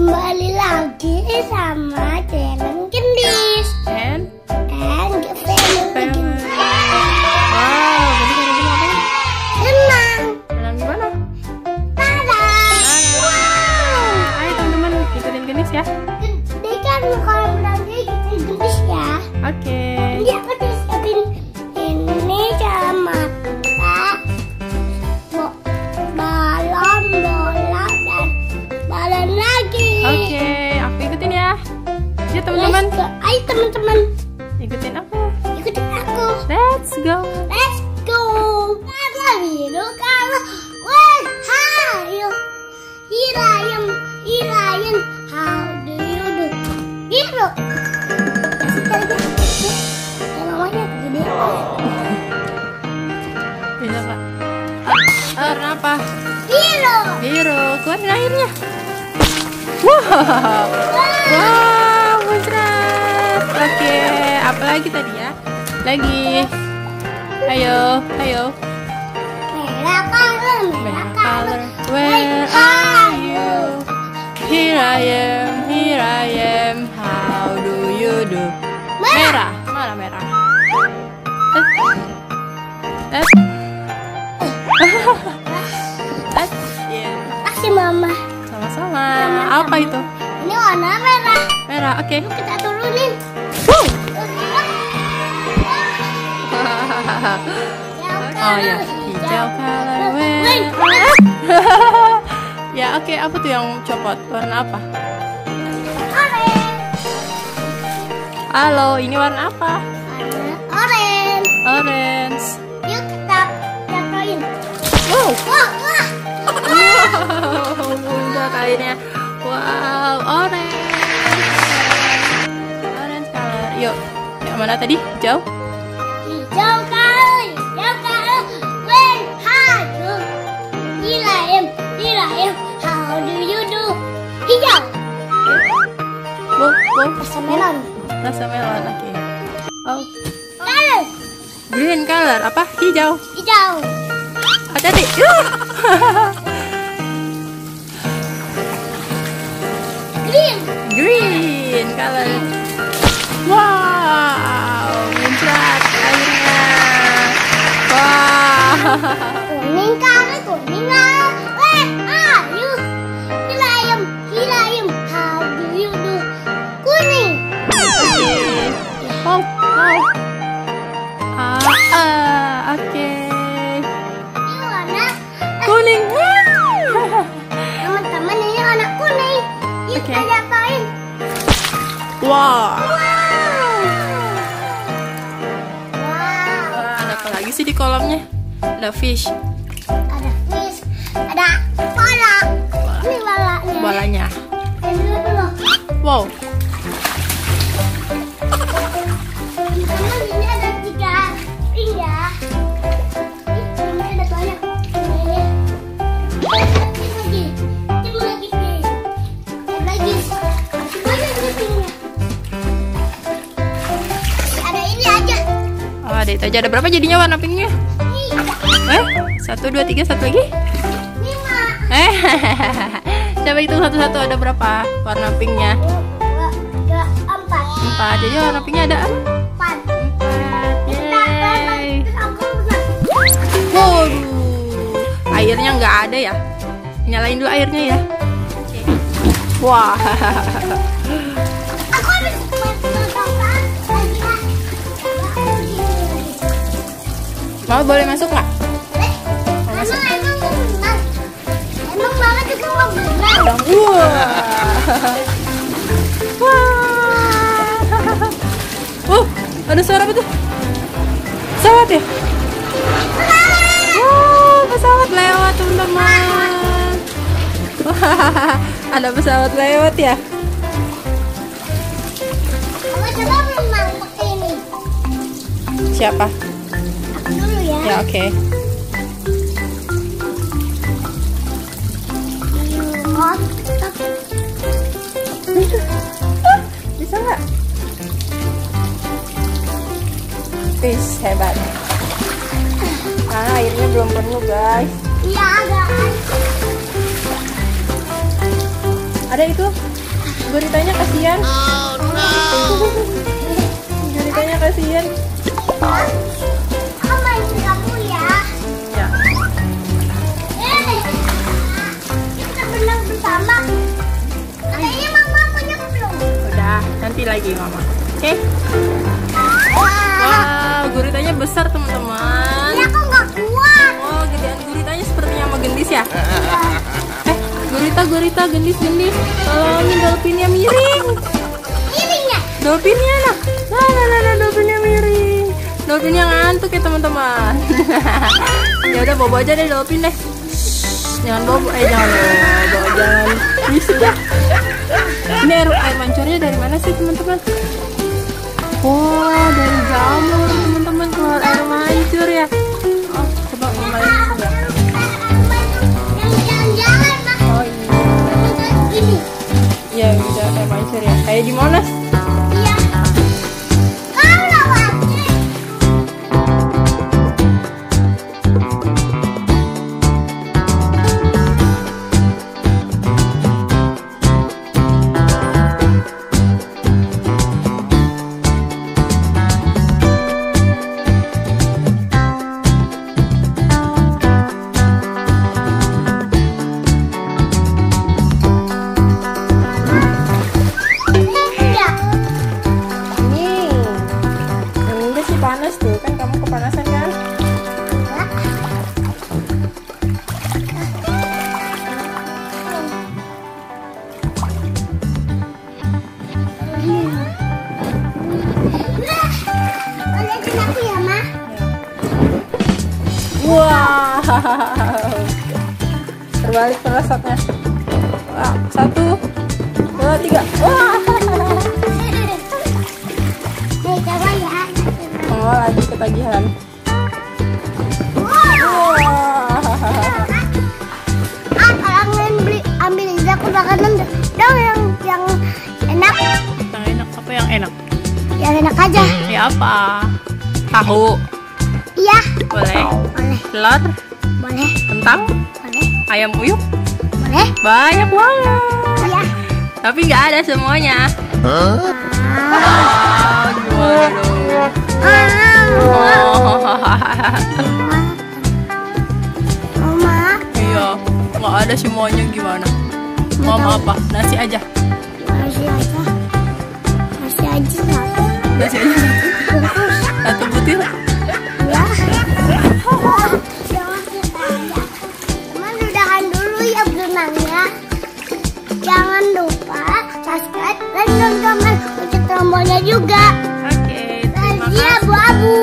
Kembali lagi sama channel Gendis And family. wow, jadi hari ini ngapain? Renang. Renang gimana? Dadah. Wow. Ayo teman-teman ikutin Gendis ya. Jadi kan kalau renangnya ikutin Gendis ya. Oke. Jadi aku disiapin ini kacamata, balon bola dan balon lagi. Oke, aku ikutin ya. Yuk teman-teman. Ayo teman-teman, Ikutin aku. ikutin aku. Let's go. Let's go. Kalau biru kalau wah hayo Hirayan how do you do biru kasih aja namanya gede Bisa Kak. Warna apa? biru. Biru. Keluarin airnya. Wow. Wow, muncrat. Oke, apa lagi tadi ya? Lagi. Ayo. Merah color. Where are you? Here I am. How do you do? Merah. Mana merah? Yeah. Kasih mama. Sama-sama. Apa itu? Ini warna merah. Merah. Oke. Yuk kita turunin. Oh ya, hijau color. Ya, oke. Apa tuh yang copot? Warna apa? Halo, ini warna apa? Orange. Orange. Yuk kita jatuhin. Wow. Wah. Wow, bunda kainnya. Wow, orange. Orange color. Yuk, yang mana tadi? Hijau? Hijau color. When how do Hirayan how do you do? Hijau. Wow. Rasa melon. Rasa melon, oke. Oh, Color. green color. Apa? Hijau. Hijau. Hati-hati. Green. Green color. Wow, muncrat airnya. Wow. Kuning color. Where are you? Hirayan how do you do? Kuning. Wow. Oke. Ini warna Kuning. teman-teman, ini warna kuning. Yuk Oke. kita jatuhin. Wow. Wow. Ada apa lagi sih di kolamnya? Ada fish. Ada fish, ada bola. Ini bolanya. Bolanya. Ini dulu. Wow. Teman-teman, ini ada 3 ring ya. Ini ada banyak. Ini. Lagi. Masih banyak nih ringnya. Ada ini aja. Oh, ada itu aja. Ada berapa jadinya warna pinknya? 1, 2, 3, satu lagi. 5. Coba hitung satu-satu, ada berapa warna pinknya? 2, 3, 4. 4. Jadi warna pinknya ada 4. 4. Yeay. Terus aku menang. Waduh, airnya nggak ada ya? Nyalain dulu airnya ya. Wah. Aku habis menonton lagi ah. Mau boleh masuk nggak? Emang banget juga mau berenang. Wah. Ada suara apa tuh? Pesawat ya? Wow, pesawat lewat teman-teman. Wah, ada pesawat lewat ya? Aku coba berenang pakai ini. Siapa? Aku dulu ya. Ya, oke. Bisa nggak? Fish, hebat. Nah, airnya belum penuh guys. Iya, agak. Ada itu Guritanya kasihan. Guritanya kasihan. Aku main di kamu ya. Ya. Kita berenang bersama. Kayaknya mama punya belum. Udah, nanti lagi mama. Oke. Wah. Wah, guritanya besar teman-teman. Ya aku nggak kuat. Oh, gedean guritanya sepertinya sama gendis ya? Gurita, gendis. Tolongin dolphinnya miring. Miringnya. Dolphinnya nah. Nah, dolphinnya miring. Dolphinnya ngantuk ya teman-teman. Ya udah bobo aja deh dolphin deh. Jangan bobo, jangan. Bisa ya. Ini air mancurnya dari mana sih teman-teman? Wah, dari jamur teman-teman keluar air mancur ya. Oh, coba mulai ya. Yang jalan-jalan mah. Oh iya. Ini. Iya, bisa air mancur ya. Kayak di Monas. Iya. Kau lewatnya. Iya. Enggak sih panas tuh, kan kamu kepanasan kan? Lihatin aku ya, Ma. Wow. Terbalik perasatnya. Wah, 1, 2, 3. Wah. Nih, coba ya. Oh, lagi ketagihan. Wow. Wah. Kalau ngeliat ambil aja aku makanan dong yang enak. Yang enak apa yang enak? Yang enak aja. Ya apa? Tahu. Iya. Boleh. Boleh. Telur, Boleh. kentang, Boleh. ayam uyuk. Boleh. Banyak banget. Iya. Tapi nggak ada semuanya. Ah. Gimana dong? Mama, Iya, nggak ada semuanya gimana? Mama apa? Nasi aja. masih aja. Masih aja satu. Nasi aja. Bungkus. Satu butir. Ya. Teman udahan dulu ya berenangnya. Jangan lupa subscribe dan teman-teman pencet tombolnya juga. Oke, terima Rahasia kasih. abu-abu.